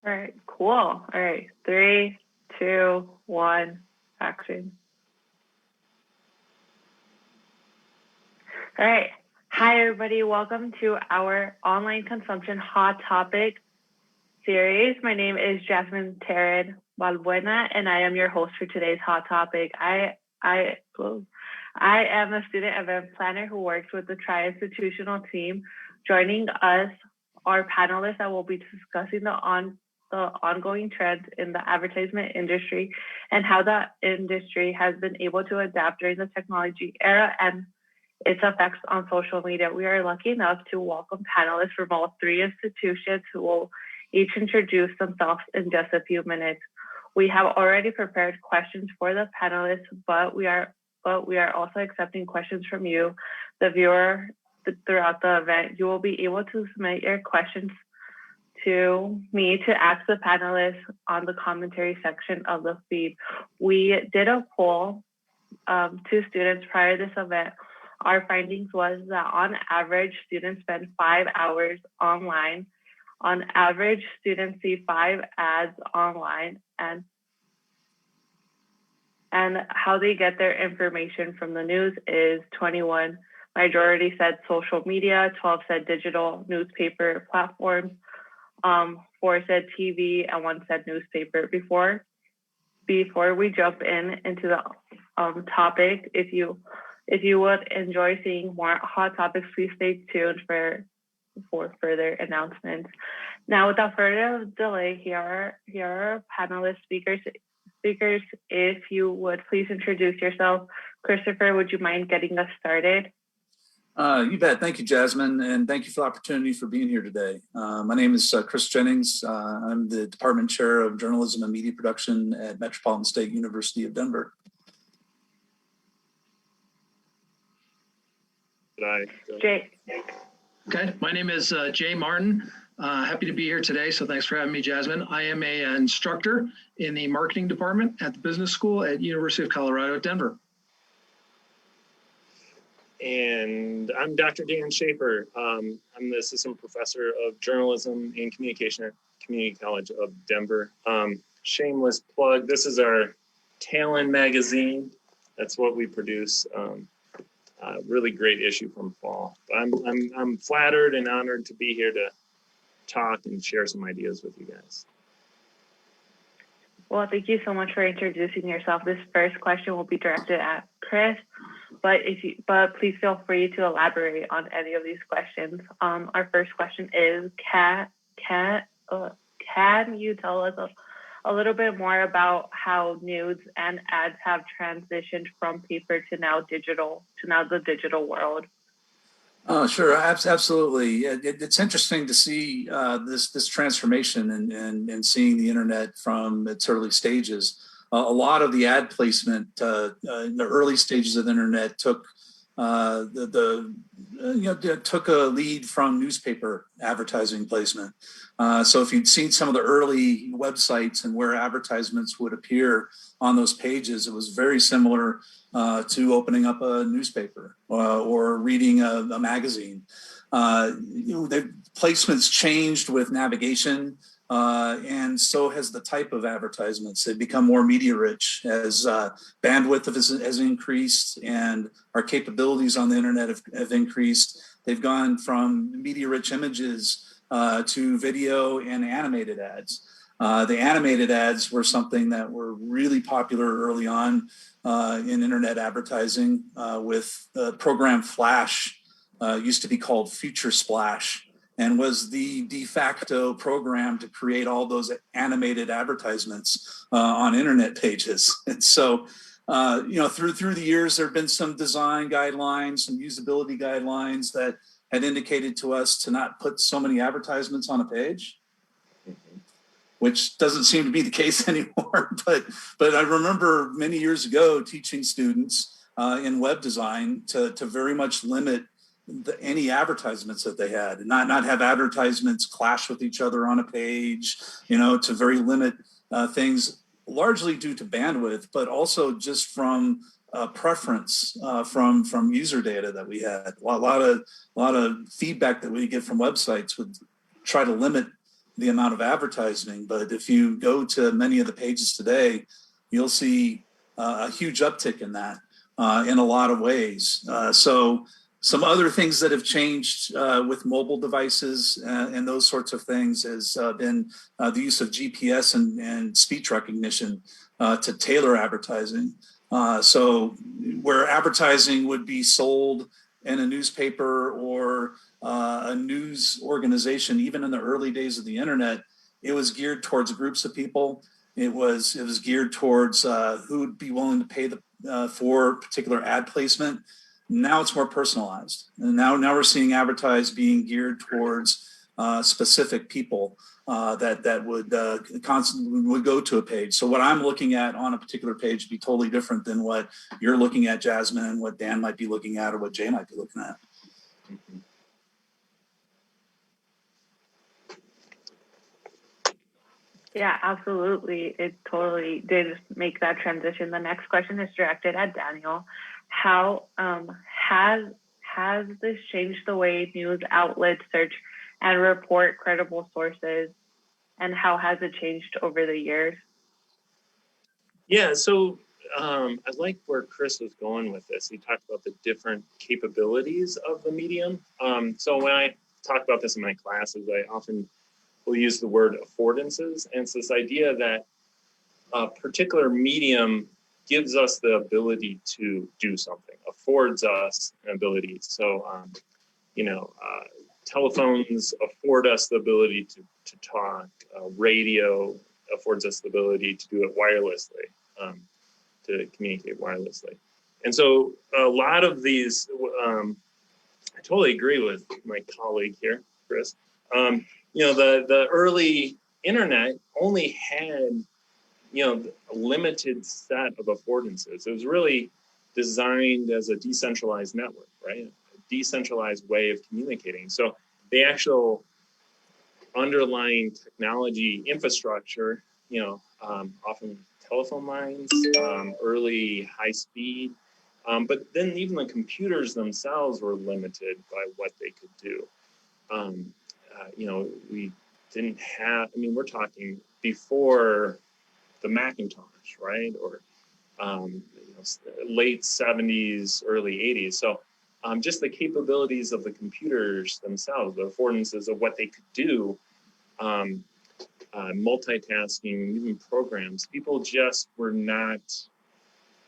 All right, cool. All right, 3, 2, 1, action. All right. Hi, everybody. Welcome to our online consumption hot topic series. My name is Jasmine Terred Balbuena, and I am your host for today's hot topic. I am a student event planner who works with the tri-institutional team. Joining us are panelists that will be discussing the ongoing trends in the advertisement industry and how the industry has been able to adapt during the technology era and its effects on social media. We are lucky enough to welcome panelists from all three institutions who will each introduce themselves in just a few minutes. We have already prepared questions for the panelists, but we are also accepting questions from you, the viewer, throughout the event. You will be able to submit your questions to me to ask the panelists on the commentary section of the feed. We did a poll to students prior to this event. Our findings was that on average, students spend 5 hours online. On average, students see 5 ads online, and how they get their information from the news is 21. Majority said social media, 12 said digital newspaper platforms, 4 said TV, and 1 said newspaper. Before we jump into the topic, if you would enjoy seeing more hot topics, please stay tuned for further announcements. Now, without further delay, here are panelist speakers. If you would please introduce yourself. Christopher, would you mind getting us started? You bet. Thank you, Jasmine, and thank you for the opportunity for being here today. My name is Chris Jennings. I'm the Department Chair of Journalism and Media Production at Metropolitan State University of Denver. Jay. Okay, my name is Jay Martyn. Happy to be here today, so thanks for having me, Jasmine. I am an instructor in the marketing department at the business school at University of Colorado at Denver. And I'm Dr. Dan Schaefer. I'm the assistant professor of journalism and communication at Community College of Denver. Shameless plug, this is our Talon magazine. That's what we produce. Really great issue from fall. I'm flattered and honored to be here to talk and share some ideas with you guys. Well, thank you so much for introducing yourself. This first question will be directed at Chris, but please feel free to elaborate on any of these questions. Our first question is, can you tell us a little bit more about how news and ads have transitioned from paper to now the digital world? Sure, absolutely. It's interesting to see this transformation and seeing the internet from its early stages. A lot of the ad placement in the early stages of the internet took took a lead from newspaper advertising placement. So if you'd seen some of the early websites and where advertisements would appear on those pages, it was very similar to opening up a newspaper or reading a magazine. The placements changed with navigation, and so has the type of advertisements. They've become more media rich as bandwidth has increased and our capabilities on the internet have increased. They've gone from media rich images to video and animated ads. The animated ads were something that were really popular early on in internet advertising with the program Flash, used to be called Future Splash, and was the de facto program to create all those animated advertisements on internet pages. And so, through the years, there have been some design guidelines, some usability guidelines that had indicated to us to not put so many advertisements on a page, which doesn't seem to be the case anymore. But I remember many years ago teaching students in web design to very much limit any advertisements that they had, and not have advertisements clash with each other on a page, to very limit things, largely due to bandwidth, but also just from preference from user data that we had. A lot of feedback that we get from websites would try to limit the amount of advertising. But if you go to many of the pages today, you'll see a huge uptick in that in a lot of ways. So some other things that have changed with mobile devices and those sorts of things has been the use of GPS and speech recognition to tailor advertising. So where advertising would be sold in a newspaper or a news organization, even in the early days of the internet, it was geared towards groups of people. It was geared towards who would be willing to pay for particular ad placement. Now it's more personalized, and now we're seeing advertise being geared towards specific people that would constantly would go to a page. So what I'm looking at on a particular page would be totally different than what you're looking at, Jasmine, what Dan might be looking at, or what Jay might be looking at. Yeah, absolutely. It totally did make that transition. The next question is directed at Daniel. How has this changed the way news outlets search and report credible sources, and how has it changed over the years? Yeah, so I like where Chris was going with this. He talked about the different capabilities of the medium. So when I talk about this in my classes, I often will use the word affordances. And it's this idea that a particular medium gives us the ability to do something, affords us an ability. So, telephones afford us the ability to talk. Radio affords us the ability to do it wirelessly, to communicate wirelessly. And so a lot of these, I totally agree with my colleague here, Chris. The early internet only had, a limited set of affordances. It was really designed as a decentralized network, right? A decentralized way of communicating. So the actual underlying technology infrastructure, often telephone lines, early high speed, but then even the computers themselves were limited by what they could do. We didn't have, we're talking before the Macintosh, right? Or late 70s, early 80s. So just the capabilities of the computers themselves, the affordances of what they could do, multitasking, even programs, people just were not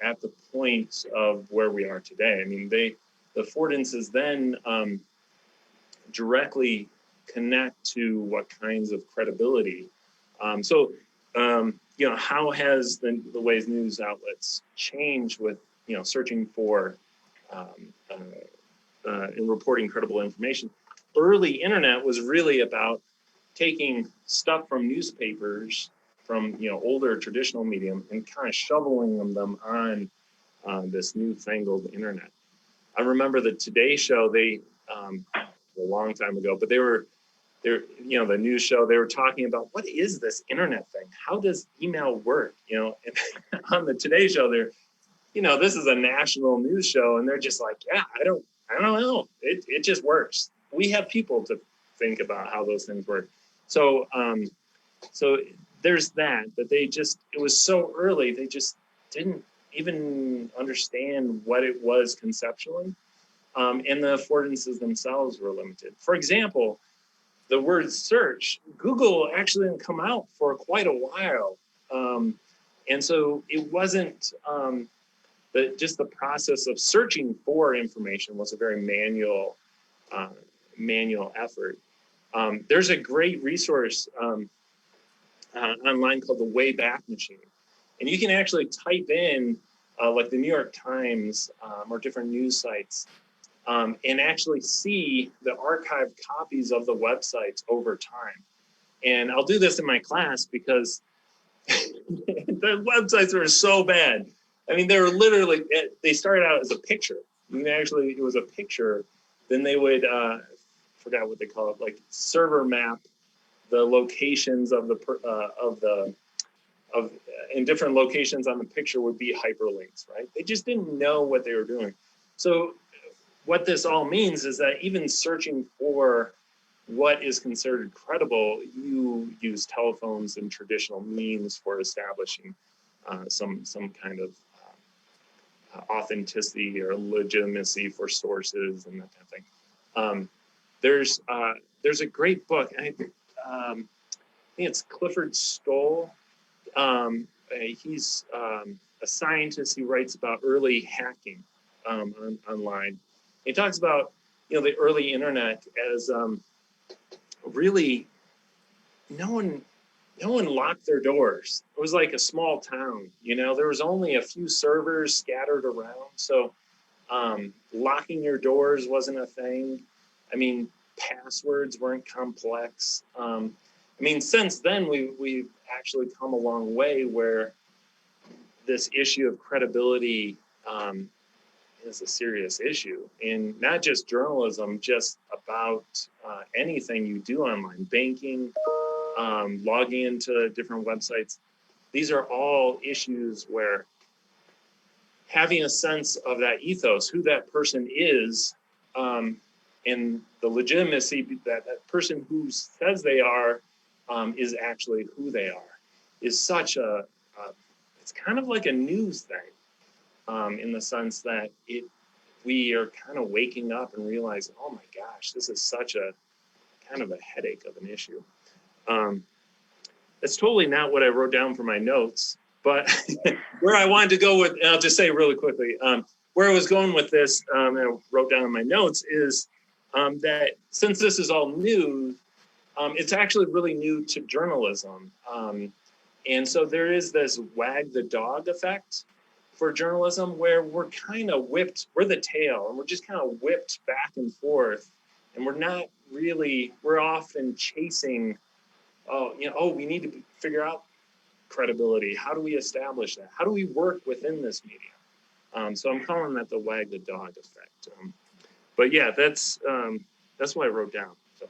at the point of where we are today. The affordances then directly connect to what kinds of credibility. How has the ways news outlets changed with, searching for and reporting credible information? Early internet was really about taking stuff from newspapers, from, older traditional medium, and kind of shoveling them on this newfangled internet. I remember the Today Show, they, a long time ago, but they're, the news show, they were talking about, what is this internet thing? How does email work? And on the Today Show, they're, this is a national news show, and they're just like, yeah, I don't know. It just works. We have people to think about how those things work. So, so there's that it was so early, they just didn't even understand what it was conceptually. And the affordances themselves were limited. For example, the word search, Google actually didn't come out for quite a while. And so it wasn't, just the process of searching for information was a very manual effort. There's a great resource online called the Wayback Machine. And you can actually type in like the New York Times or different news sites and actually see the archived copies of the websites over time. And I'll do this in my class because the websites were so bad. They were literally, they started out as a picture. It was a picture. Then they would, forgot what they call it, like server map the locations of in different locations on the picture would be hyperlinks, right? They just didn't know what they were doing. So what this all means is that even searching for what is considered credible, you use telephones and traditional means for establishing some kind of authenticity or legitimacy for sources and that kind of thing. There's a great book. I think it's Clifford Stoll. He's a scientist who writes about early hacking online. He talks about the early internet as really no one locked their doors. It was like a small town. There was only a few servers scattered around, so locking your doors wasn't a thing. I mean, passwords weren't complex. Since then we've actually come a long way where this issue of credibility is a serious issue, and not just journalism, just about anything you do online, banking, logging into different websites. These are all issues where having a sense of that ethos, who that person is, and the legitimacy that person who says they are is actually who they are, is such it's kind of like a news thing, in the sense that we are kind of waking up and realizing, oh my gosh, this is such a kind of a headache of an issue. It's totally not what I wrote down for my notes, but where I wanted to go with, and I'll just say really quickly, where I was going with this, and I wrote down in my notes, is that since this is all new, it's actually really new to journalism. And so there is this wag the dog effect for journalism, where we're kind of whipped, we're the tail, and we're just kind of whipped back and forth. And we're often chasing, we need to figure out credibility. How do we establish that? How do we work within this medium? So I'm calling that the wag the dog effect. But yeah, that's what I wrote down. So.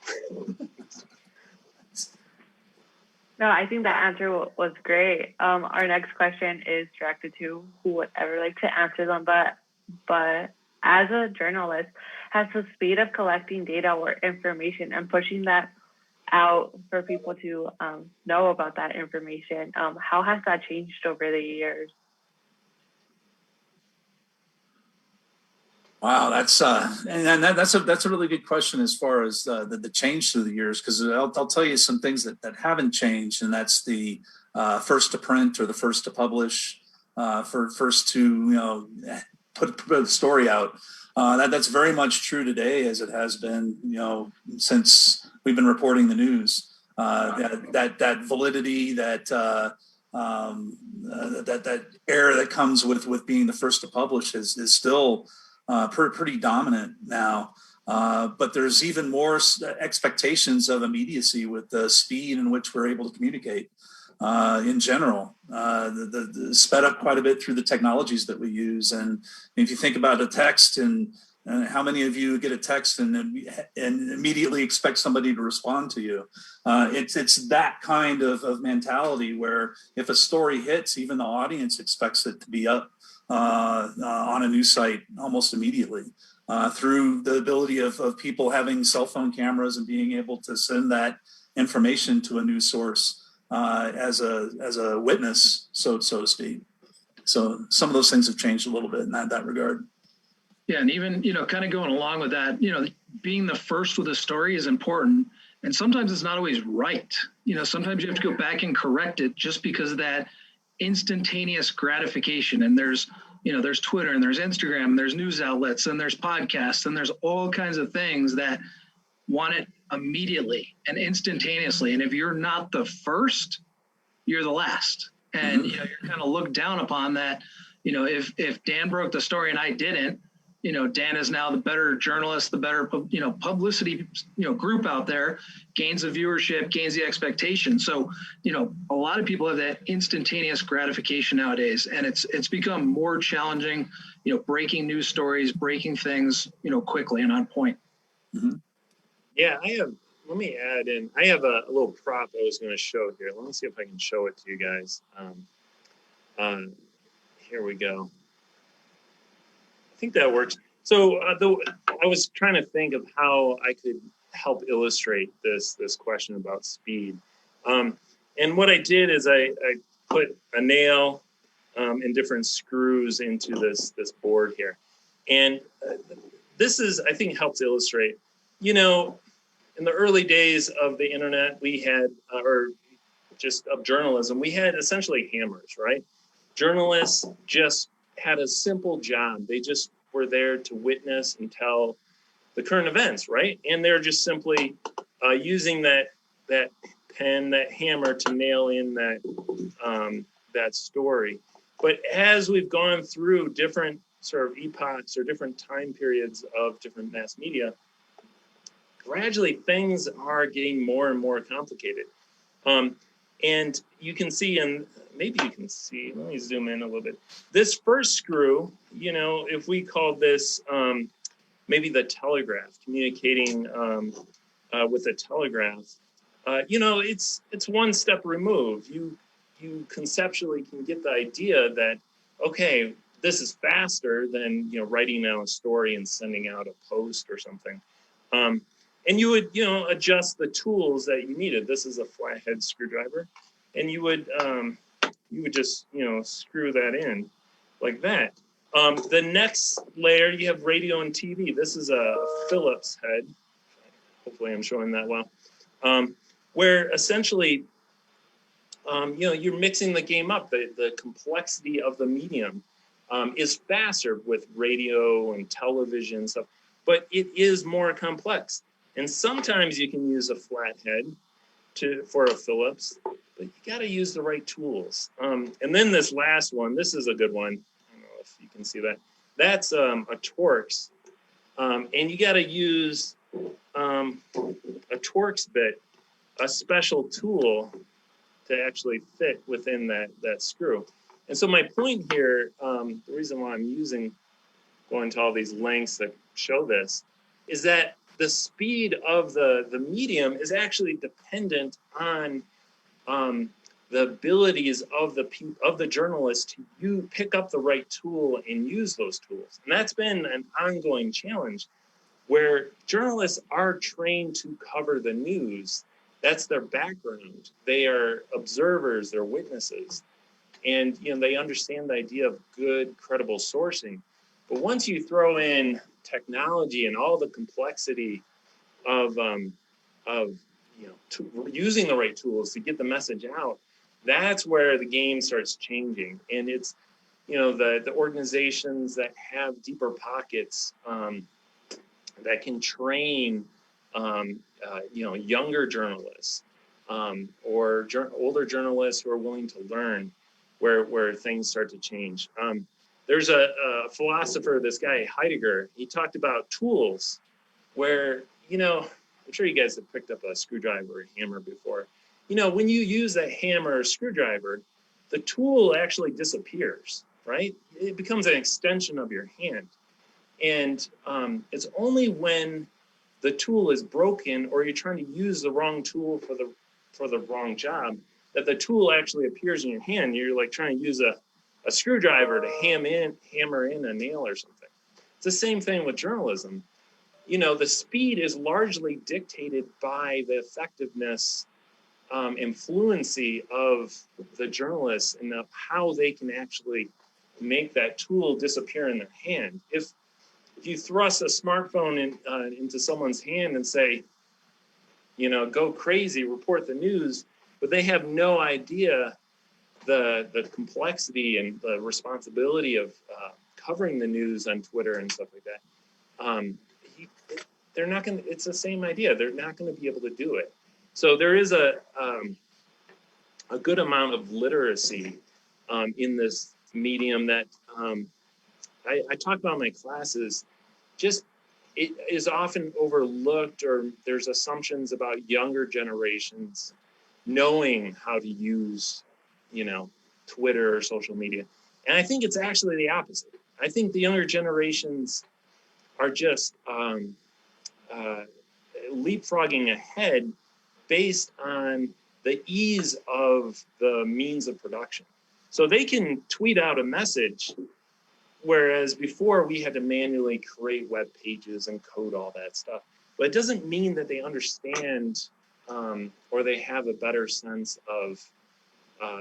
No, I think that answer was great. Our next question is directed to who would ever like to answer them, but as a journalist, has the speed of collecting data or information and pushing that out for people to know about that information, how has that changed over the years? Wow, that's a really good question as far as the change through the years, because I'll tell you some things that haven't changed, and that's the first to print or the first to publish, first to put the story out. That's very much true today, as it has been since we've been reporting the news. That validity, that air that comes with being the first to publish is still pretty dominant now, but there's even more expectations of immediacy with the speed in which we're able to communicate in general. The sped up quite a bit through the technologies that we use. And if you think about a text, and how many of you get a text and immediately expect somebody to respond to you? It's that kind of mentality where if a story hits, even the audience expects it to be up on a news site almost immedately, through the ability of people having cell phone cameras and being able to send that information to a news source as a witness, so to speak. So some of those things have changed a little bit in that regard. Yeah, and even kind of going along with that, being the first with a story is important, and sometimes it's not always right. Sometimes you have to go back and correct it just because of that instantaneous gratification. And there's Twitter, and there's Instagram, and there's news outlets, and there's podcasts, and there's all kinds of things that want it immediately and instantaneously. And if you're not the first, you're the last. And you're kind of looked down upon that. If Dan broke the story and I didn't, Dan is now the better journalist, the better, publicity, group out there, gains the viewership, gains the expectation. So, a lot of people have that instantaneous gratification nowadays, and it's become more challenging, breaking news stories, breaking things, quickly and on point. Mm-hmm. Yeah, let me add in, I have a little prop I was going to show here. Let me see if I can show it to you guys. Here we go. I think that works. So I was trying to think of how I could help illustrate this question about speed. And what I did is I put a nail and different screws into this board here. And this is, I think, helps illustrate, you know, in the early days of the internet, we had, or just of journalism, we had essentially hammers, right? Journalists just had a simple job. They just were there to witness and tell the current events, right? And they're just simply using that pen, that hammer to nail in that story. But as we've gone through different sort of epochs or different time periods of different mass media, gradually things are getting more and more complicated. And you can see, and maybe you can see, let me zoom in a little bit. This first screw, you know, if we called this maybe the telegraph, communicating with a telegraph, you know, it's one step removed. You conceptually can get the idea that, okay, this is faster than, you know, writing down a story and sending out a post or something. And you would, you know, adjust the tools that you needed. This is a flathead screwdriver, and you would just, you know, screw that in like that. The next layer, you have radio and TV. This is a Phillips head. Hopefully I'm showing that well. Where essentially, you know, you're mixing the game up. The complexity of the medium is faster with radio and television stuff, but it is more complex. And sometimes you can use a flathead for a Phillips, but you got to use the right tools. And then this last one, this is a good one. I don't know if you can see that. That's a Torx, and you got to use a Torx bit, a special tool to actually fit within that screw. And so my point here, the reason why I'm going to all these lengths that show this, is that the speed of the medium is actually dependent on the abilities of the journalist to pick up the right tool and use those tools. And that's been an ongoing challenge, where journalists are trained to cover the news. That's their background. They are observers, they're witnesses. And, you know, they understand the idea of good, credible sourcing. But once you throw in technology and all the complexity of you know, using the right tools to get the message out, that's where the game starts changing. And it's, you know, the organizations that have deeper pockets that can train you know, younger journalists or older journalists who are willing to learn, where things start to change. There's a philosopher, this guy Heidegger. He talked about tools, where, you know, I'm sure you guys have picked up a screwdriver or a hammer before. You know, when you use a hammer or screwdriver, the tool actually disappears, right? It becomes an extension of your hand. And it's only when the tool is broken or you're trying to use the wrong tool for the wrong job that the tool actually appears in your hand. You're like trying to use a screwdriver to hammer in a nail or something. It's the same thing with journalism. You know, the speed is largely dictated by the effectiveness and fluency of the journalists and how they can actually make that tool disappear in their hand. If you thrust a smartphone into someone's hand and say, you know, go crazy, report the news, but they have no idea the complexity and the responsibility of covering the news on Twitter and stuff like that, they're not going to, it's the same idea. They're not going to be able to do it. So there is a good amount of literacy in this medium that I talk about in my classes. Just it is often overlooked, or there's assumptions about younger generations knowing how to use, you know, Twitter or social media. And I think it's actually the opposite. I think the younger generations are just leapfrogging ahead based on the ease of the means of production. So they can tweet out a message, whereas before we had to manually create web pages and code all that stuff. but it doesn't mean that they understand or they have a better sense of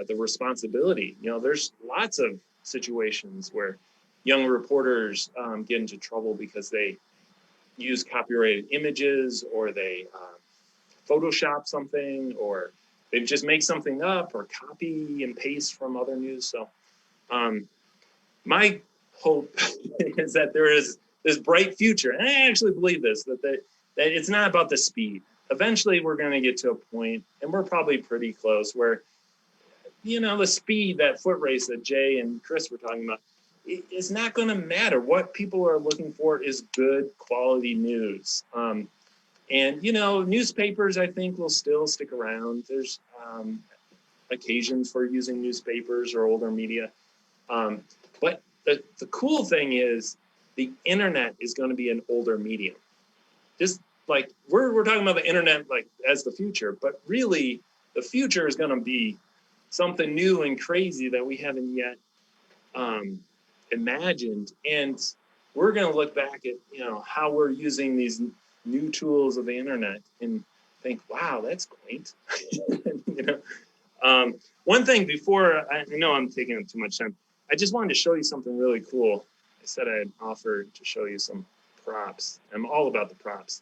the responsibility. You know, there's lots of situations where young reporters get into trouble because they use copyrighted images, or they Photoshop something, or they just make something up or copy and paste from other news. So my hope is that there is this bright future. And I actually believe this, that it's not about the speed. Eventually we're going to get to a point, and we're probably pretty close, where, you know, the speed, that foot race that Jay and Chris were talking about, it's not going to matter. What people are looking for is good quality news. And, you know, newspapers, I think, will still stick around. There's occasions for using newspapers or older media. But the cool thing is the internet is going to be an older medium. Just like we're talking about the internet like as the future, but really the future is going to be something new and crazy that we haven't yet imagined. And we're going to look back at, you know, how we're using these new tools of the internet and think, wow, that's quaint. You know, one thing before, I know I'm taking up too much time, I just wanted to show you something really cool. I said I'd offer to show you some props. I'm all about the props.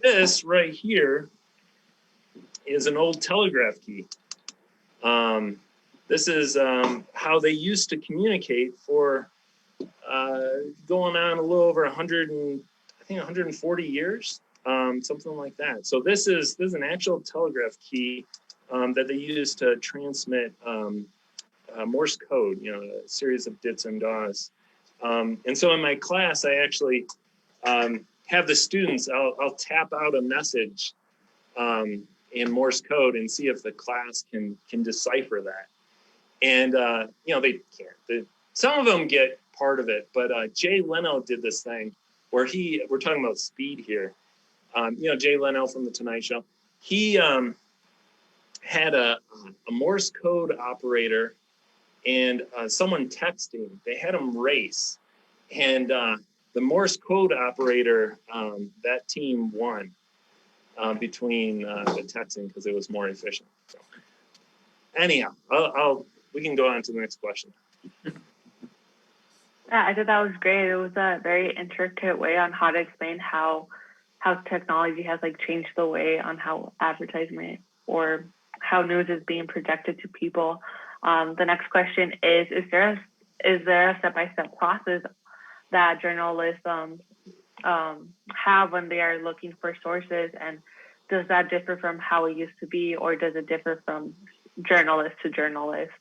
This right here is an old telegraph key. This is how they used to communicate for going on a little over 140 years, something like that. So this is an actual telegraph key that they use to transmit Morse code, you know, a series of dits and dahs. And so in my class, I actually have the students, I'll tap out a message in Morse code and see if the class can decipher that. And, you know, they can't. Some of them get part of it, but Jay Leno did this thing where we're talking about speed here. You know, Jay Leno from The Tonight Show, he had a Morse code operator and someone texting. They had them race. And the Morse code operator, that team won between the texting because it was more efficient. So, anyhow, we can go on to the next question. Yeah, I thought that was great. It was a very intricate way on how to explain how technology has like changed the way on how advertisement or how news is being projected to people. The next question is there a step-by-step process that journalists have when they are looking for sources, and does that differ from how it used to be, or does it differ from journalist to journalist?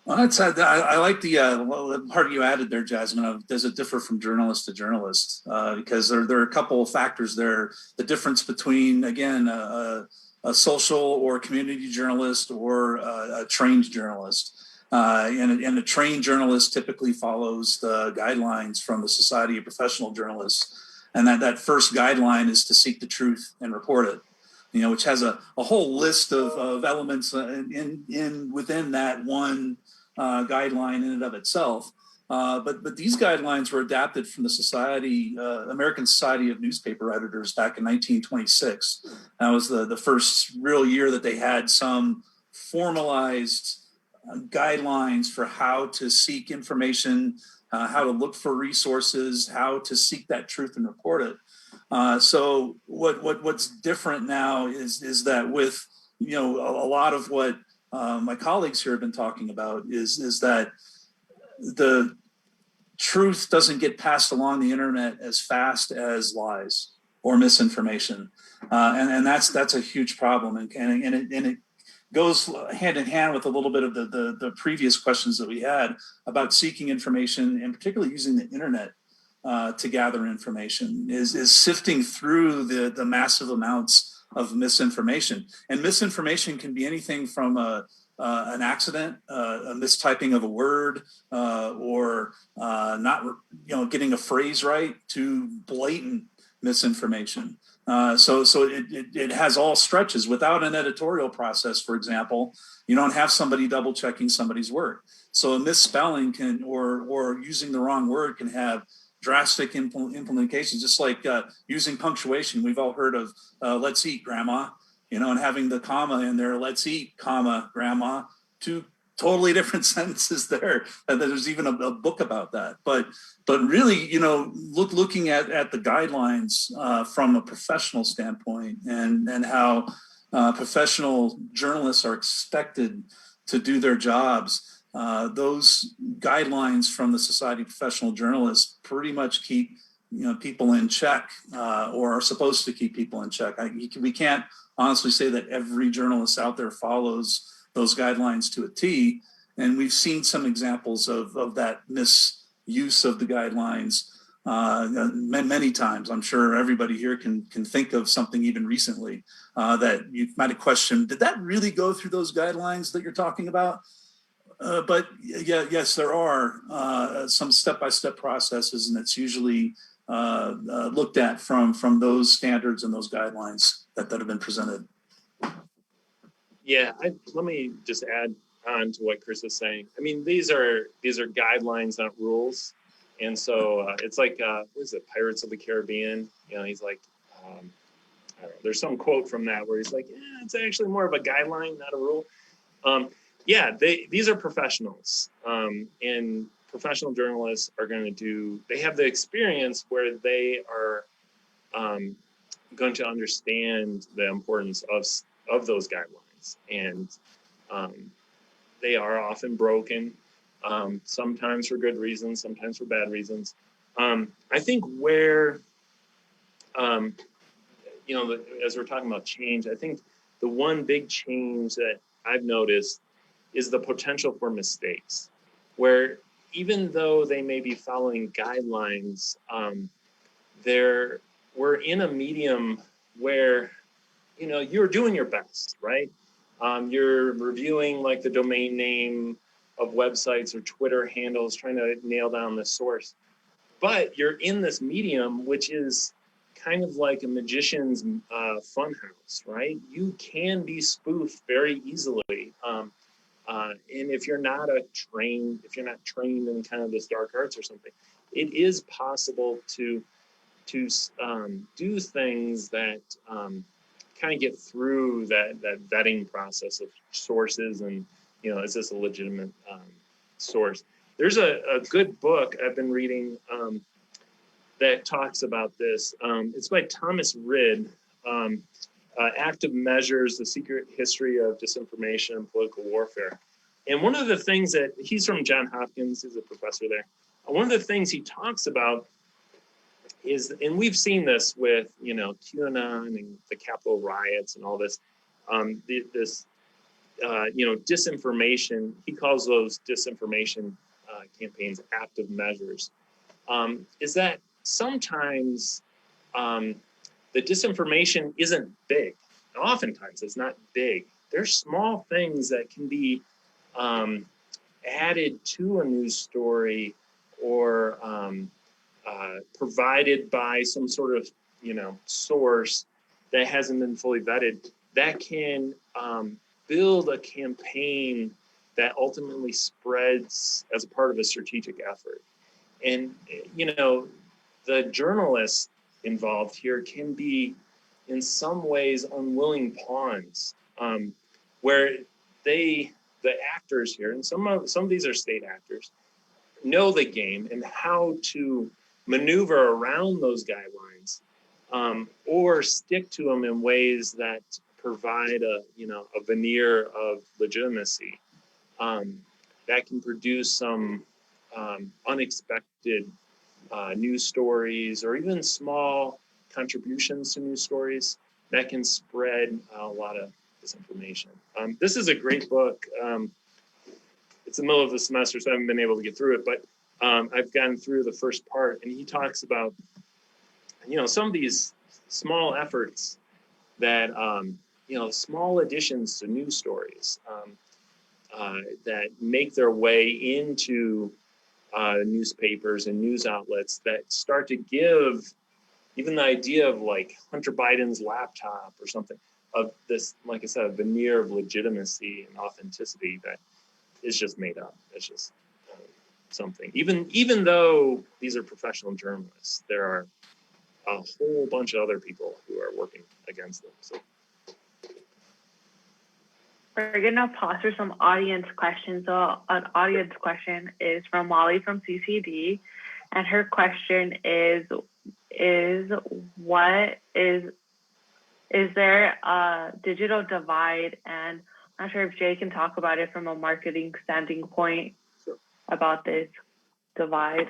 Well, I like the part you added there, Jasmine, of does it differ from journalist to journalist? Because there are a couple of factors there. The difference between, again, a social or community journalist or a trained journalist. And a trained journalist typically follows the guidelines from the Society of Professional Journalists. And that first guideline is to seek the truth and report it, you know, which has a whole list of elements within that one guideline in and of itself. But these guidelines were adapted from the American Society of Newspaper Editors back in 1926. That was the first real year that they had some formalized guidelines for how to seek information, how to look for resources, how to seek that truth and report it. So what's different now is that with, you know, a lot of what my colleagues here have been talking about is that the truth doesn't get passed along the internet as fast as lies or misinformation, and that's a huge problem, and it goes hand in hand with a little bit of the previous questions that we had about seeking information, and particularly using the internet to gather information, is sifting through the massive amounts of misinformation. And misinformation can be anything from an accident, a mistyping of a word, or not, you know, getting a phrase right, to blatant misinformation. So it has all stretches. Without an editorial process, for example, you don't have somebody double checking somebody's work. So a misspelling or using the wrong word can have drastic implementations, just like using punctuation. We've all heard of let's eat, grandma, and having the comma in there, let's eat, comma, grandma, two totally different sentences there. And there's even a book about that. But really, looking at the guidelines from a professional standpoint and how professional journalists are expected to do their jobs, those guidelines from the Society of Professional Journalists pretty much keep people in check, or are supposed to keep people in check. We can't honestly say that every journalist out there follows those guidelines to a T, and we've seen some examples of that misuse of the guidelines many times. I'm sure everybody here can think of something even recently that you might have questioned, did that really go through those guidelines that you're talking about? But yes, there are some step-by-step processes, and it's usually looked at from those standards and those guidelines that have been presented. Yeah, let me just add on to what Chris is saying. I mean, these are guidelines, not rules. And so it's like, what is it, Pirates of the Caribbean? He's like, I don't know, there's some quote from that where he's like, it's actually more of a guideline, not a rule. These are professionals. And professional journalists are going to they have the experience where they are going to understand the importance of those guidelines. And they are often broken, sometimes for good reasons, sometimes for bad reasons. I think where, as we're talking about change, I think the one big change that I've noticed is the potential for mistakes, where even though they may be following guidelines, we're in a medium where, you're doing your best, right? You're reviewing like the domain name of websites or Twitter handles, trying to nail down the source. But you're in this medium, which is kind of like a magician's funhouse, right? You can be spoofed very easily. And if you're not trained in kind of this dark arts or something, it is possible to do things that kind of get through that vetting process of sources and, is this a legitimate source? There's a good book I've been reading that talks about this. It's by Thomas Rid, Active Measures, The Secret History of Disinformation and Political Warfare. And one of the things that, he's from Johns Hopkins, he's a professor there. One of the things he talks about is, and we've seen this with, QAnon and the Capitol riots and all this, disinformation, he calls those disinformation campaigns active measures, is that sometimes the disinformation isn't big. Oftentimes it's not big. There's small things that can be added to a news story or provided by some sort of, source that hasn't been fully vetted, that can build a campaign that ultimately spreads as a part of a strategic effort. And, the journalists involved here can be, in some ways, unwilling pawns, where the actors here, and some of these are state actors, know the game and how to maneuver around those guidelines, or stick to them in ways that provide a veneer of legitimacy that can produce some unexpected news stories, or even small contributions to news stories that can spread a lot of disinformation. This is a great book. It's the middle of the semester, so I haven't been able to get through it, but I've gotten through the first part, and he talks about, some of these small efforts that, small additions to news stories that make their way into newspapers and news outlets that start to give even the idea of like Hunter Biden's laptop or something, of this, like I said, a veneer of legitimacy and authenticity that is just made up. It's just something. Even though these are professional journalists, there are a whole bunch of other people who are working against them. So we're gonna pause for some audience questions. So an audience question is from Molly from CCD, and her question is there a digital divide? And I'm not sure if Jay can talk about it from a marketing standing point. Sure. About this divide.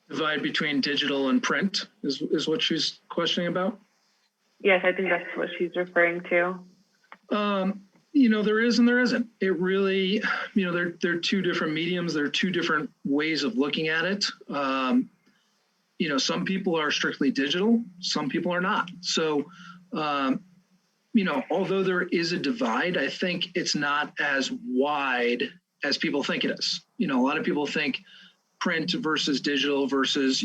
Divide between digital and print is what she's questioning about? Yes, I think that's what she's referring to. There is and there isn't. It really, they're two different mediums. They're two different ways of looking at it. Some people are strictly digital, some people are not. So, although there is a divide, I think it's not as wide as people think it is. A lot of people think print versus digital versus,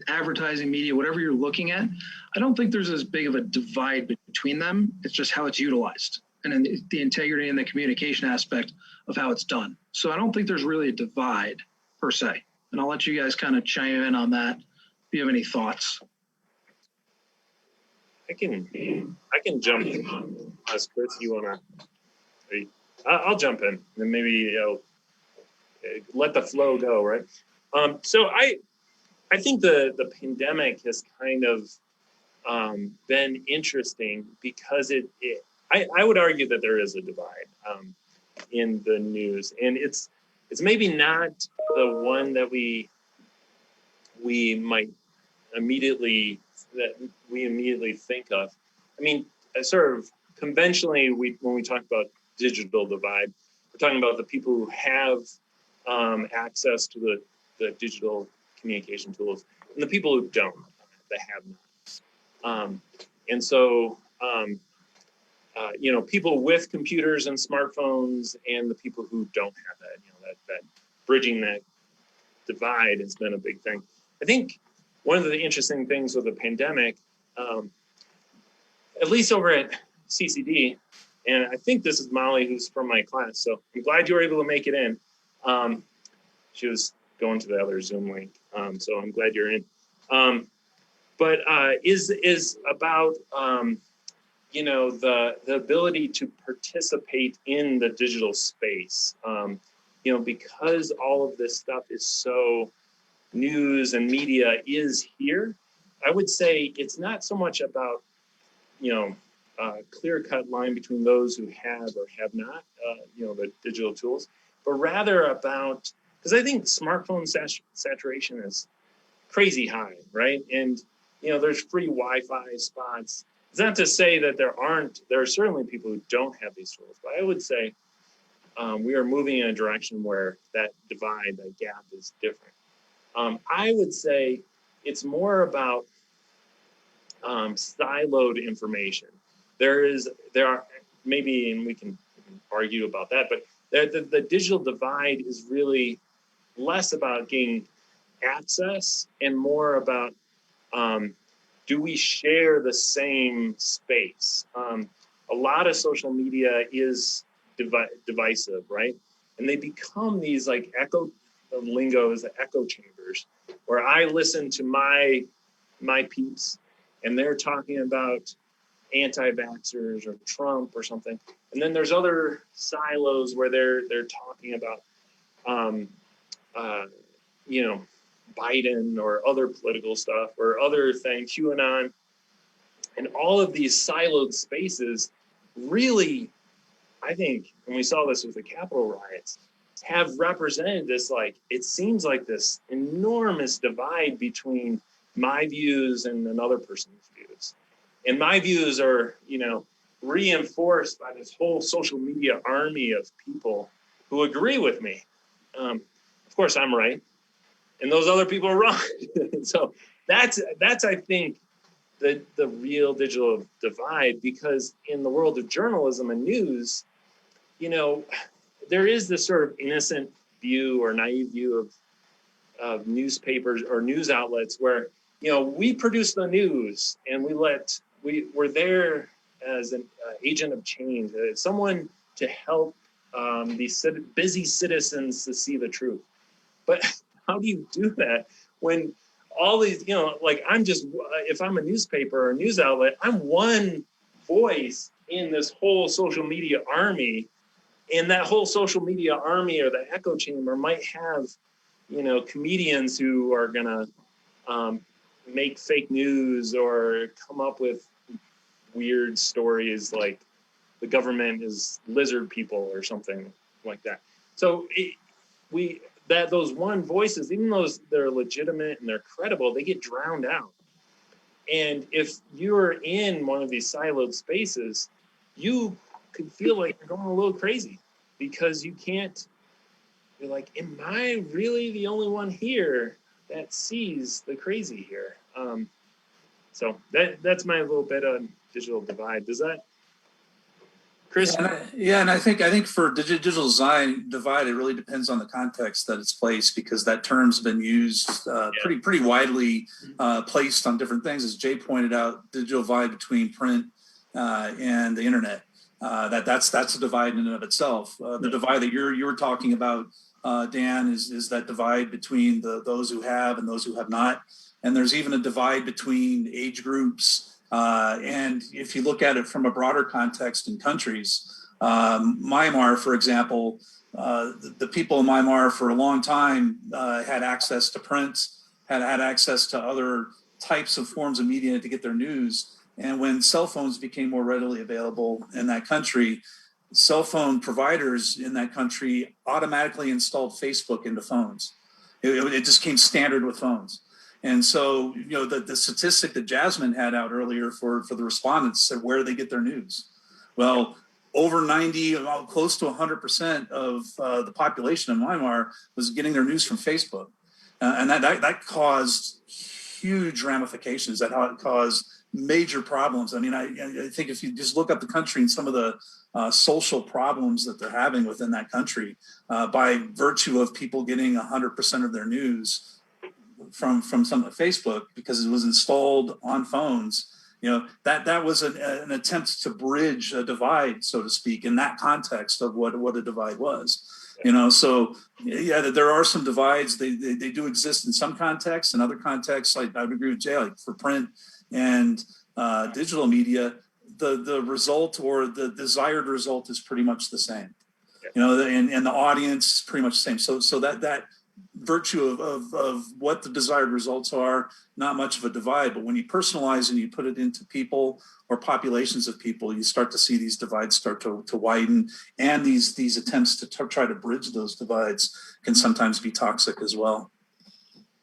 advertising media, whatever you're looking at. I don't think there's as big of a divide between them. It's just how it's utilized and then the integrity and the communication aspect of how it's done. So I don't think there's really a divide per se. And I'll let you guys kind of chime in on that if you have any thoughts. I can jump in. Chris, you want to? I'll jump in, and maybe let the flow go, right? So I think the pandemic has kind of been interesting because I would argue that there is a divide in the news, and it's maybe not the one that we might immediately think of. I mean, sort of conventionally, when we talk about digital divide, we're talking about the people who have access to the digital communication tools and the people who don't, that have not. And so, people with computers and smartphones and the people who don't have that, that bridging that divide has been a big thing. I think one of the interesting things with the pandemic, at least over at CCD, and I think this is Molly, who's from my class, so I'm glad you were able to make it in. She was going to the other Zoom link, so I'm glad you're in. But is about the ability to participate in the digital space. Because all of this stuff is so news and media is here, I would say it's not so much about clear-cut line between those who have or have not, the digital tools, but rather about, because I think smartphone saturation is crazy high, right? And there's free Wi-Fi spots. It's not to say that there are certainly people who don't have these tools, but I would say we are moving in a direction where that divide, that gap is different. I would say it's more about siloed information. There are maybe, and we can argue about that, but the digital divide is really less about getting access and more about do we share the same space? A lot of social media is divisive, right? And they become these like echo chambers where I listen to my peeps and they're talking about anti-vaxxers or Trump or something. And then there's other silos where they're talking about Biden or other political stuff or other things, QAnon. And all of these siloed spaces really, I think, and we saw this with the Capitol riots, have represented this, it seems like this enormous divide between my views and another person's views. And my views are, reinforced by this whole social media army of people who agree with me. Of course, I'm right. And those other people are wrong. So that's I think, the real digital divide, because in the world of journalism and news, there is this sort of innocent view or naive view of newspapers or news outlets where, we produce the news and we're there as an agent of change, someone to help these busy citizens to see the truth. But how do you do that when all these, like I'm just, if I'm a newspaper or news outlet, I'm one voice in this whole social media army. And that whole social media army or the echo chamber might have, comedians who are going to make fake news or come up with weird stories like the government is lizard people or something like that. So those one voices, even though they're legitimate and they're credible, they get drowned out. And if you're in one of these siloed spaces, you could feel like you're going a little crazy because you're like, am I really the only one here that sees the crazy here? So that's my little bit on digital divide. Does that, Chris? And I think for digital divide, it really depends on the context that it's placed, because that term's been used pretty widely placed on different things. As Jay pointed out, digital divide between print and the internet. That's a divide in and of itself. The divide that you were talking about, Dan, is that divide between those who have and those who have not. And there's even a divide between age groups. And if you look at it from a broader context in countries, Myanmar, for example, the people in Myanmar for a long time had access to print, had access to other types of forms of media to get their news. And when cell phones became more readily available in that country, cell phone providers in that country automatically installed Facebook into phones. It just came standard with phones. And so, the statistic that Jasmine had out earlier for the respondents said, where do they get their news? Well, over 90, close to 100% of the population in Myanmar was getting their news from Facebook. And that caused huge ramifications. That caused major problems. I mean, I think if you just look up the country and some of the social problems that they're having within that country by virtue of people getting 100% of their news from some of Facebook because it was installed on phones, that was an attempt to bridge a divide, so to speak, in that context of what a divide was. So there are some divides. They do exist in some contexts. In other contexts, like I would agree with Jay, like for print and digital media, the result or the desired result is pretty much the same. And the audience is pretty much the same. So that virtue of what the desired results are, not much of a divide. But when you personalize and you put it into people or populations of people, you start to see these divides start to widen, and these attempts to try to bridge those divides can sometimes be toxic as well.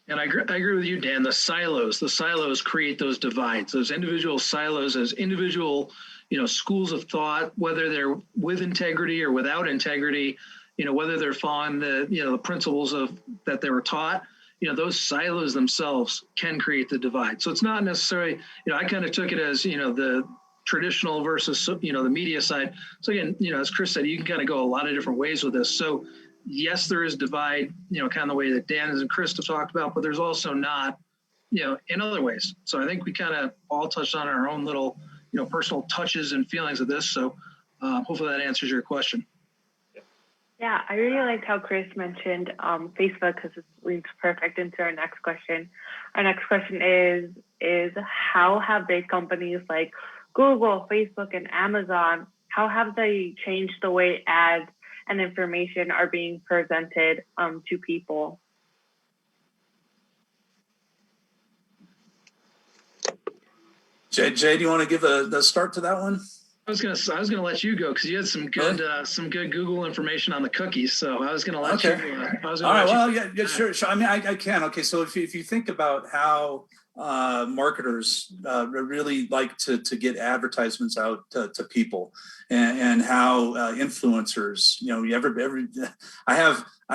And I agree with you, Dan. The silos create those divides, those individual silos as individual, schools of thought, whether they're with integrity or without integrity, whether they're following the principles that they were taught. Those silos themselves can create the divide. So it's not necessarily, I kind of took it as, the traditional versus, the media side. So again, as Chris said, you can kind of go a lot of different ways with this. So yes, there is divide, kind of the way that Dan and Chris have talked about, but there's also not, in other ways. So I think we kind of all touched on our own little, personal touches and feelings of this. So hopefully that answers your question. Yeah, I really liked how Chris mentioned Facebook, because it leads perfect into our next question. Our next question is how have big companies like Google, Facebook, and Amazon, how have they changed the way ads and information are being presented to people? Jay, do you want to give the start to that one? I was gonna let you go because you had some good Google information on the cookies. So I was gonna let you. All right. Well, yeah, sure. I mean, I can. Okay. So if you think about how marketers really like to get advertisements out to people, and how influencers, I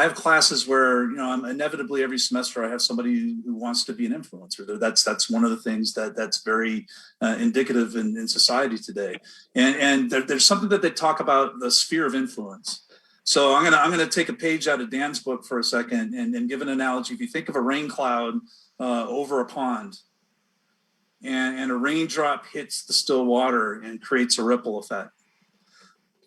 have classes where, I'm inevitably every semester I have somebody who wants to be an influencer. That's one of the things that's very indicative in society today. And there's something that they talk about, the sphere of influence. So I'm gonna take a page out of Dan's book for a second and give an analogy. If you think of a rain cloud over a pond, and a raindrop hits the still water and creates a ripple effect.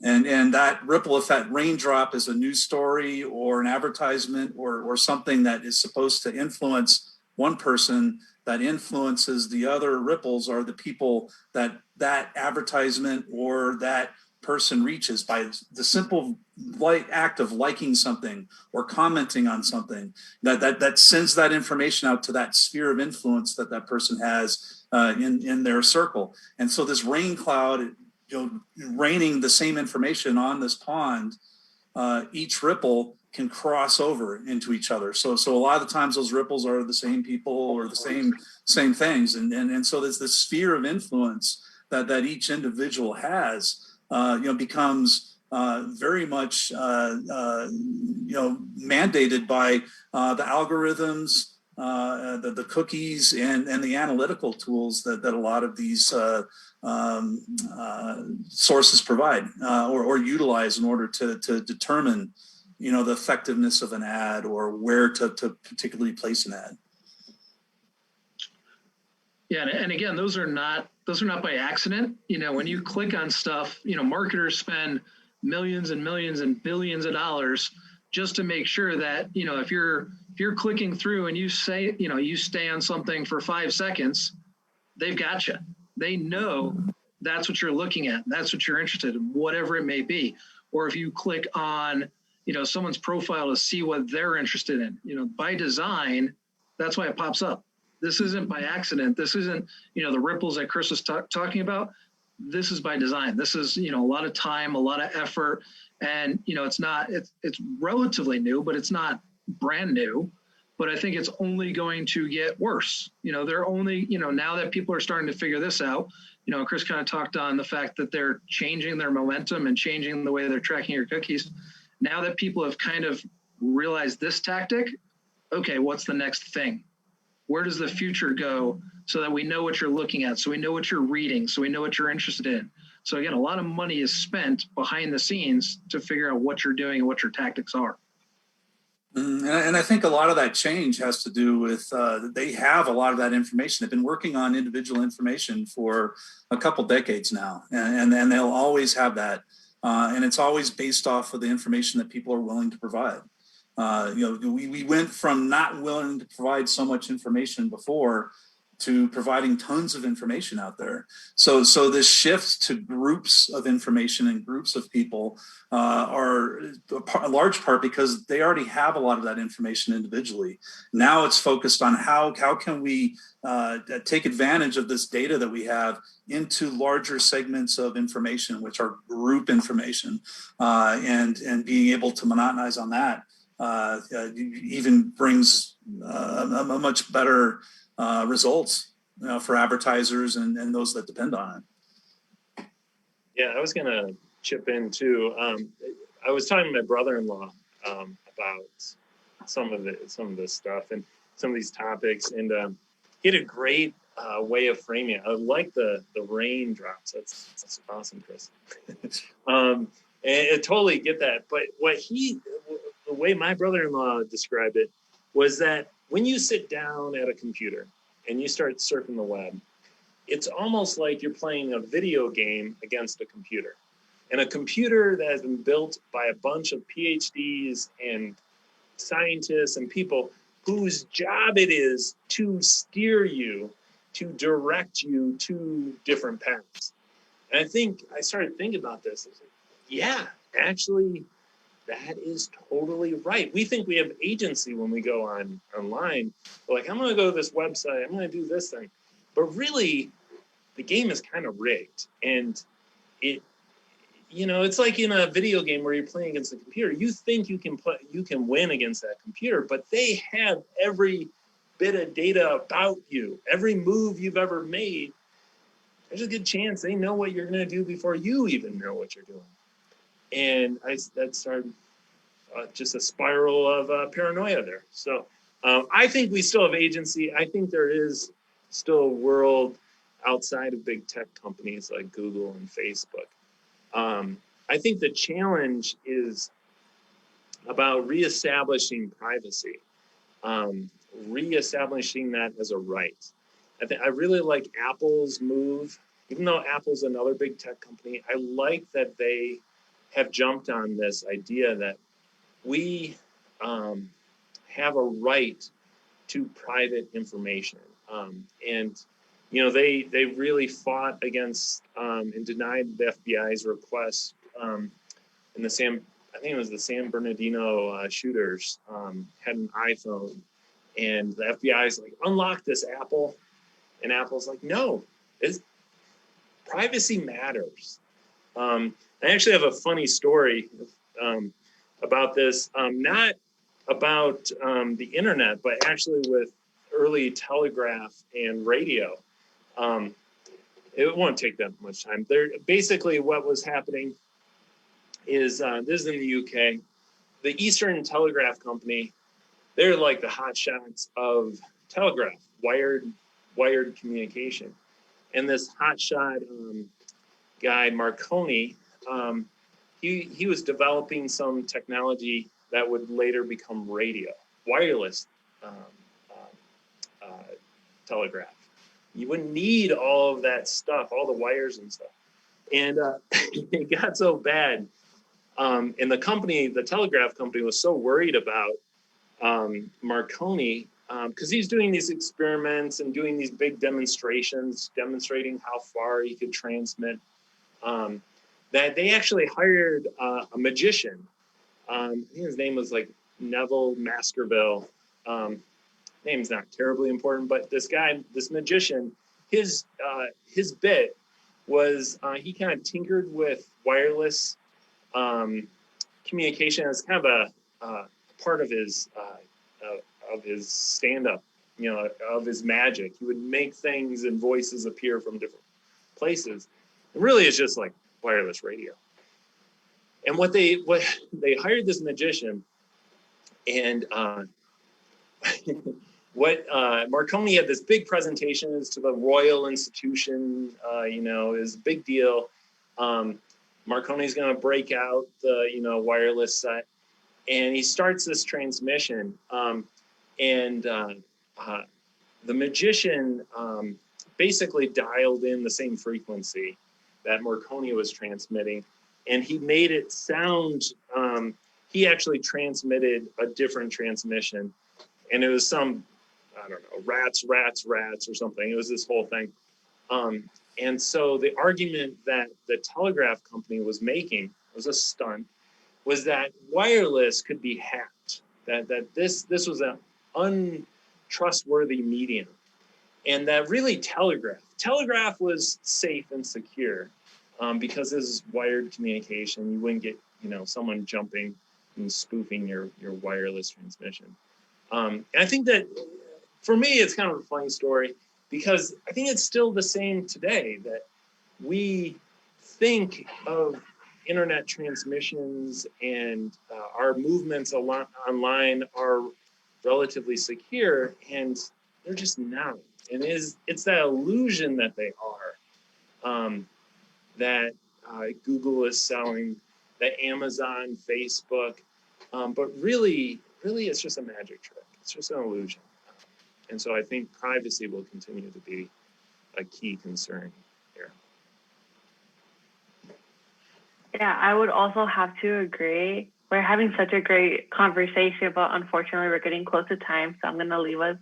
And that ripple effect, raindrop, is a news story or an advertisement or something that is supposed to influence one person, that influences the other ripples are the people that advertisement or that person reaches by the simple act of liking something or commenting on something that sends that information out to that sphere of influence that person has in their circle. And so this rain cloud, raining the same information on this pond, each ripple can cross over into each other. So a lot of the times those ripples are the same people or the same things. And so there's this sphere of influence that each individual has, becomes very much, mandated by the algorithms, the cookies and the analytical tools that a lot of these sources provide or utilize in order to determine, the effectiveness of an ad or where to particularly place an ad. Yeah, and again, those are not by accident. When you click on stuff, marketers spend millions and millions and billions of dollars just to make sure that, if you're clicking through and you say, you stay on something for 5 seconds, they've got you. They know that's what you're looking at. That's what you're interested in, whatever it may be. Or if you click on, someone's profile to see what they're interested in, by design, that's why it pops up. This isn't by accident. This isn't, the ripples that Chris was talking about. This is by design. This is, a lot of time, a lot of effort. And, it's relatively new, but it's not brand new. But I think it's only going to get worse. They're only, now that people are starting to figure this out, Chris kind of talked on the fact that they're changing their momentum and changing the way they're tracking your cookies. Now that people have kind of realized this tactic, okay, what's the next thing? Where does the future go so that we know what you're looking at, so we know what you're reading, so we know what you're interested in. So again, a lot of money is spent behind the scenes to figure out what you're doing and what your tactics are. And I think a lot of that change has to do with they have a lot of that information. They've been working on individual information for a couple decades now, and they'll always have that. And it's always based off of the information that people are willing to provide. We went from not willing to provide so much information before to providing tons of information out there. So this shift to groups of information and groups of people are a large part because they already have a lot of that information individually. Now it's focused on how can we take advantage of this data that we have into larger segments of information, which are group information, and being able to monetize on that even brings a much better results for advertisers and those that depend on it. Yeah, I was going to chip in too. I was talking to my brother-in-law about some of this stuff and some of these topics, and he had a great way of framing it. I like the raindrops. That's awesome, Chris. And I totally get that. But the way my brother-in-law described it was that when you sit down at a computer and you start surfing the web, it's almost like you're playing a video game against a computer. And a computer that has been built by a bunch of PhDs and scientists and people whose job it is to steer you, to direct you to different paths. And I started thinking about this. I was like, yeah, actually, that is totally right. We think we have agency when we go online. We're like, I'm going to go to this website. I'm going to do this thing. But really, the game is kind of rigged. And it's like in a video game where you're playing against the computer. You think you can win against that computer, but they have every bit of data about you, every move you've ever made. There's a good chance they know what you're going to do before you even know what you're doing. And that started just a spiral of paranoia there. So I think we still have agency. I think there is still a world outside of big tech companies like Google and Facebook. I think the challenge is about reestablishing privacy, reestablishing that as a right. I really like Apple's move, even though Apple's another big tech company. I like that they have jumped on this idea that we have a right to private information. And, they really fought against and denied the FBI's request in the San Bernardino shooters had an iPhone, and the FBI's like, unlock this, Apple. And Apple's like, no, privacy matters. I actually have a funny story about this, not about the internet, but actually with early telegraph and radio. It won't take that much time. Basically what was happening is, this is in the UK, the Eastern Telegraph Company, they're like the hot shots of telegraph, wired communication. And this hotshot guy, Marconi, he was developing some technology that would later become radio, wireless telegraph. You wouldn't need all of that stuff, all the wires and stuff. And it got so bad. And the telegraph company was so worried about Marconi, because he's doing these experiments and doing these big demonstrations, demonstrating how far he could transmit, that they actually hired a magician. I think his name was like Neville Baskerville. Name's not terribly important, but this magician, his bit was he kind of tinkered with wireless communication as kind of a part of his stand-up, of his magic. He would make things and voices appear from different places. It really is just like wireless radio. And what they hired this magician, and Marconi had this big presentation to the Royal Institution, is a big deal. Marconi's going to break out the, wireless set, and he starts this transmission. The magician basically dialed in the same frequency that Marconi was transmitting, and he made it sound, he actually transmitted a different transmission, and it was some, I don't know, rats or something. It was this whole thing. And so the argument that the telegraph company was making, was a stunt, was that wireless could be hacked, that this was an untrustworthy medium, and that really telegraph was safe and secure, because this is wired communication. You wouldn't get someone jumping and spoofing your wireless transmission. And I think that for me it's kind of a funny story, because I think it's still the same today, that we think of internet transmissions and our movements online are relatively secure, and they're just not. And it's that illusion that they are, that Google is selling, that Amazon, Facebook, but really it's just a magic trick. It's just an illusion. And so I think privacy will continue to be a key concern here. Yeah, I would also have to agree. We're having such a great conversation, but unfortunately we're getting close to time. So I'm going to leave us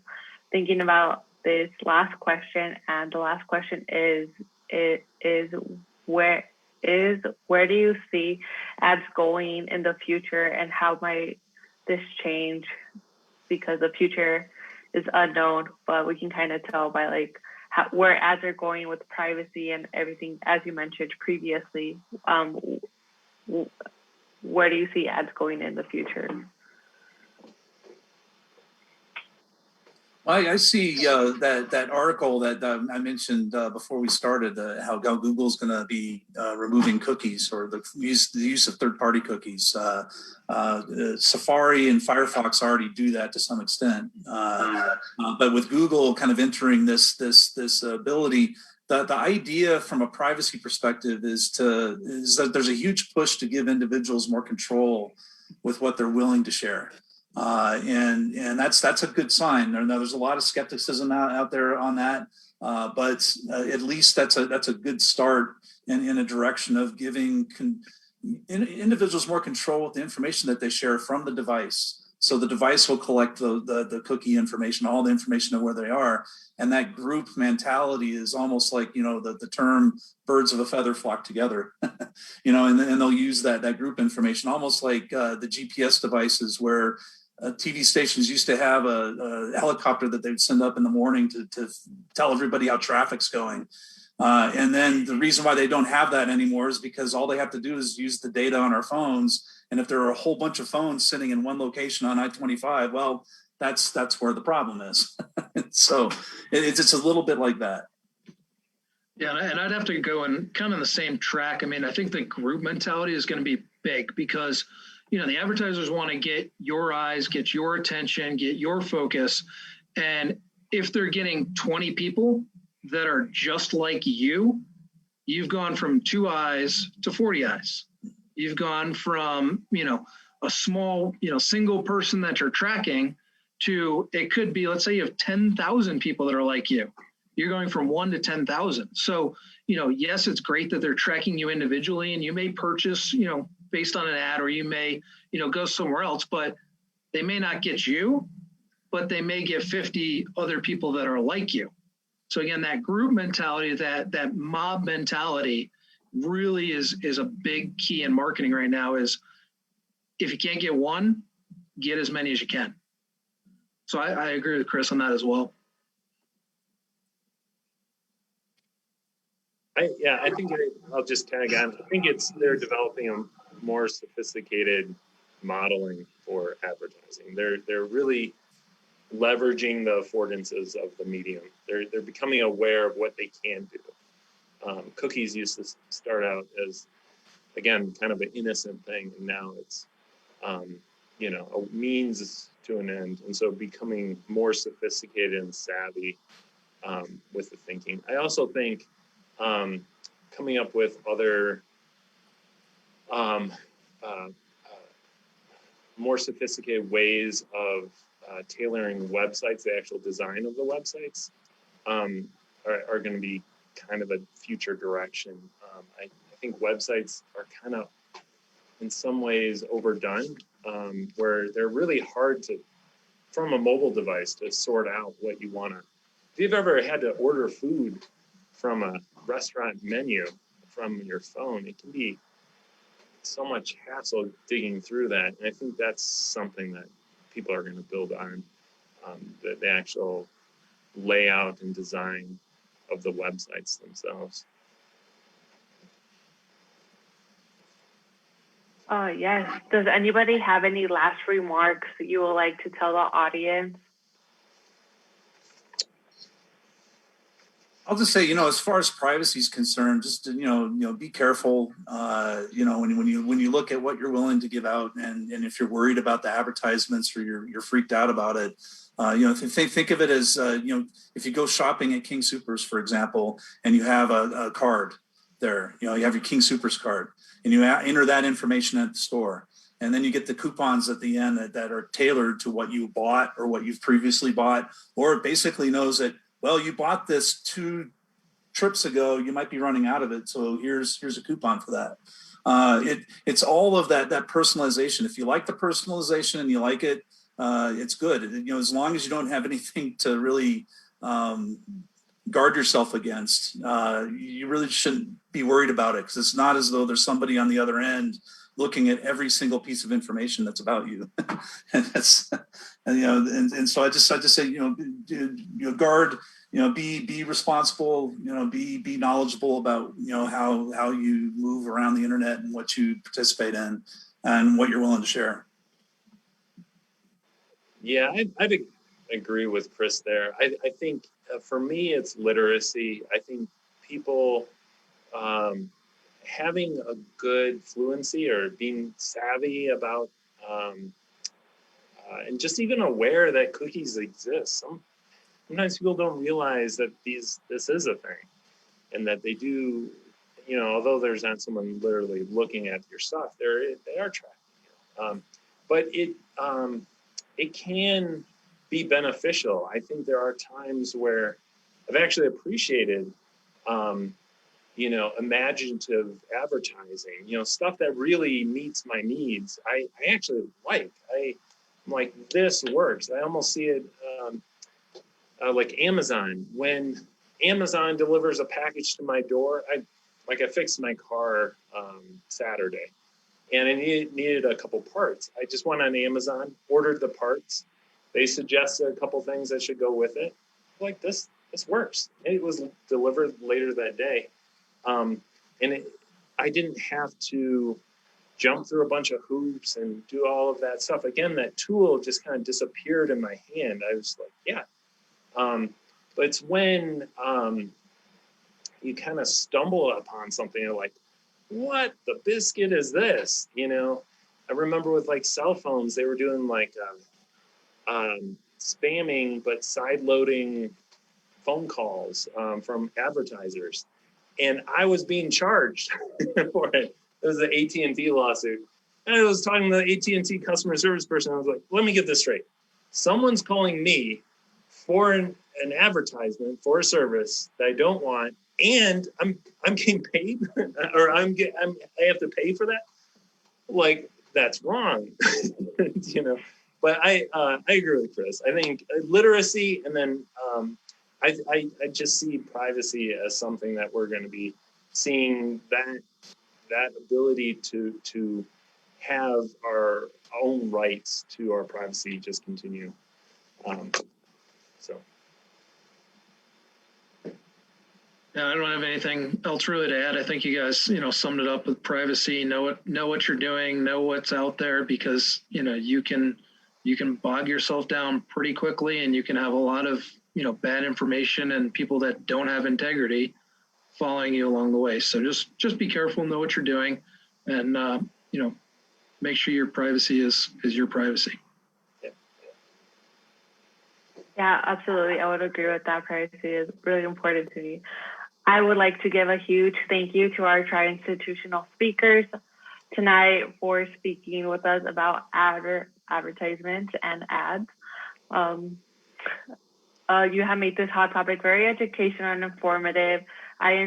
thinking about this last question. And the last question is where do you see ads going in the future, and how might this change? Because the future is unknown, but we can kind of tell by where ads are going with privacy and everything, as you mentioned previously. Where do you see ads going in the future? I see that article that I mentioned before we started, how Google's going to be removing cookies, or the use of third-party cookies. Safari and Firefox already do that to some extent, but with Google kind of entering this ability, the idea from a privacy perspective is that there's a huge push to give individuals more control with what they're willing to share. And that's a good sign. Now, there's a lot of skepticism out there on that, but at least that's a good start in a direction of giving individuals more control with the information that they share from the device. So the device will collect the cookie information, all the information of where they are. And that group mentality is almost like, the term birds of a feather flock together, and they'll use that group information, almost like the GPS devices where TV stations used to have a helicopter that they'd send up in the morning to tell everybody how traffic's going. And then the reason why they don't have that anymore is because all they have to do is use the data on our phones. And if there are a whole bunch of phones sitting in one location on I-25, well, that's where the problem is. So it's a little bit like that. Yeah, and I'd have to go and kind of the same track. I mean, I think the group mentality is going to be big because, the advertisers want to get your eyes, get your attention, get your focus. And if they're getting 20 people that are just like you, you've gone from 2 eyes to 40 eyes. You've gone from, a small, single person that you're tracking to, it could be, let's say you have 10,000 people that are like you. You're going from 1 to 10,000. So, yes, it's great that they're tracking you individually and you may purchase, based on an ad, or you may, go somewhere else, but they may not get you, but they may get 50 other people that are like you. So again, that group mentality, that mob mentality really is a big key in marketing right now. Is if you can't get one, get as many as you can. So I agree with Chris on that as well. I think I'll just tag on. I think they're developing a more sophisticated modeling for advertising. They're really leveraging the affordances of the medium. They're becoming aware of what they can do. Cookies used to start out as, again, kind of an innocent thing, and now it's a means to an end. And so becoming more sophisticated and savvy with the thinking. I also think coming up with other more sophisticated ways of tailoring websites, the actual design of the websites, are going to be kind of a future direction. I think websites are kind of, in some ways, overdone, where they're really hard to, from a mobile device, to sort out what you want to. If you've ever had to order food from a restaurant menu from your phone, it can be so much hassle digging through that. And I think that's something that people are going to build on, the actual layout and design of the websites themselves. Yes. Does anybody have any last remarks that you would like to tell the audience? I'll just say, as far as privacy is concerned, just be careful. When you look at what you're willing to give out, and if you're worried about the advertisements or you're freaked out about it, think of it as if you go shopping at King Soopers, for example, and you have a card there, you have your King Soopers card, and you enter that information at the store, and then you get the coupons at the end that are tailored to what you bought or what you've previously bought, or it basically knows that, well, you bought this 2 trips ago, you might be running out of it, so here's a coupon for that. It's all of that personalization. If you like the personalization and you like it, it's good. As long as you don't have anything to really guard yourself against, you really shouldn't be worried about it, because it's not as though there's somebody on the other end looking at every single piece of information that's about you. And that's, and so I just say, guard, be responsible, be knowledgeable about, how you move around the internet and what you participate in and what you're willing to share. Yeah, I'd agree with Chris there. I think for me, it's literacy. I think people having a good fluency or being savvy about and just even aware that cookies exist. Sometimes people don't realize that this is a thing, and that they do, although there's not someone literally looking at your stuff, they are tracking you. But it can be beneficial. I think there are times where I've actually appreciated imaginative advertising, stuff that really meets my needs. I actually I'm like, this works. I almost see it like Amazon. When Amazon delivers a package to my door, I fixed my car Saturday, and I needed a couple parts. I just went on Amazon, ordered the parts. They suggested a couple things that should go with it. Like, this works. It was delivered later that day. I didn't have to jump through a bunch of hoops and do all of that stuff. Again, that tool just kind of disappeared in my hand. I was like, yeah. But it's when you kind of stumble upon something, you're like, what the biscuit is this? I remember with like cell phones, they were doing like spamming, but side loading phone calls from advertisers. And I was being charged for it. It was the AT&T lawsuit. And I was talking to the AT&T customer service person. I was like, let me get this straight. Someone's calling me for an advertisement for a service that I don't want, and I'm getting paid, or I have to pay for that. Like, that's wrong, But I agree with Chris. I think literacy, and then I just see privacy as something that we're going to be seeing, that ability to have our own rights to our privacy just continue. So. Yeah, I don't have anything else really to add. I think you guys, summed it up with privacy. Know what you're doing, know what's out there, because you can bog yourself down pretty quickly, and you can have a lot of bad information and people that don't have integrity following you along the way. So just be careful, know what you're doing, and make sure your privacy is your privacy. Yeah, absolutely. I would agree with that. Privacy is really important to me. I would like to give a huge thank you to our tri-institutional speakers tonight for speaking with us about advertisements and ads. You have made this hot topic very educational and informative. I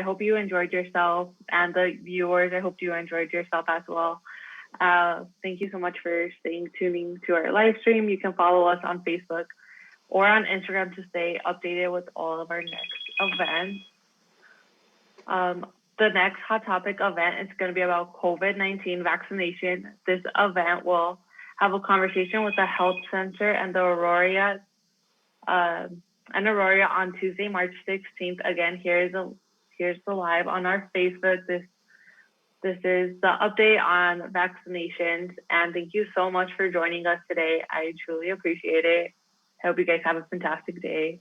hope you enjoyed yourself, and the viewers, I hope you enjoyed yourself as well. Thank you so much for tuning to our live stream. You can follow us on Facebook or on Instagram to stay updated with all of our next events. The next hot topic event is going to be about COVID-19 vaccination. This event will have a conversation with the Health Center and the Aurora on Tuesday, March 16th. Again, here's the live on our Facebook. This is the update on vaccinations, and thank you so much for joining us today. I truly appreciate it. I hope you guys have a fantastic day.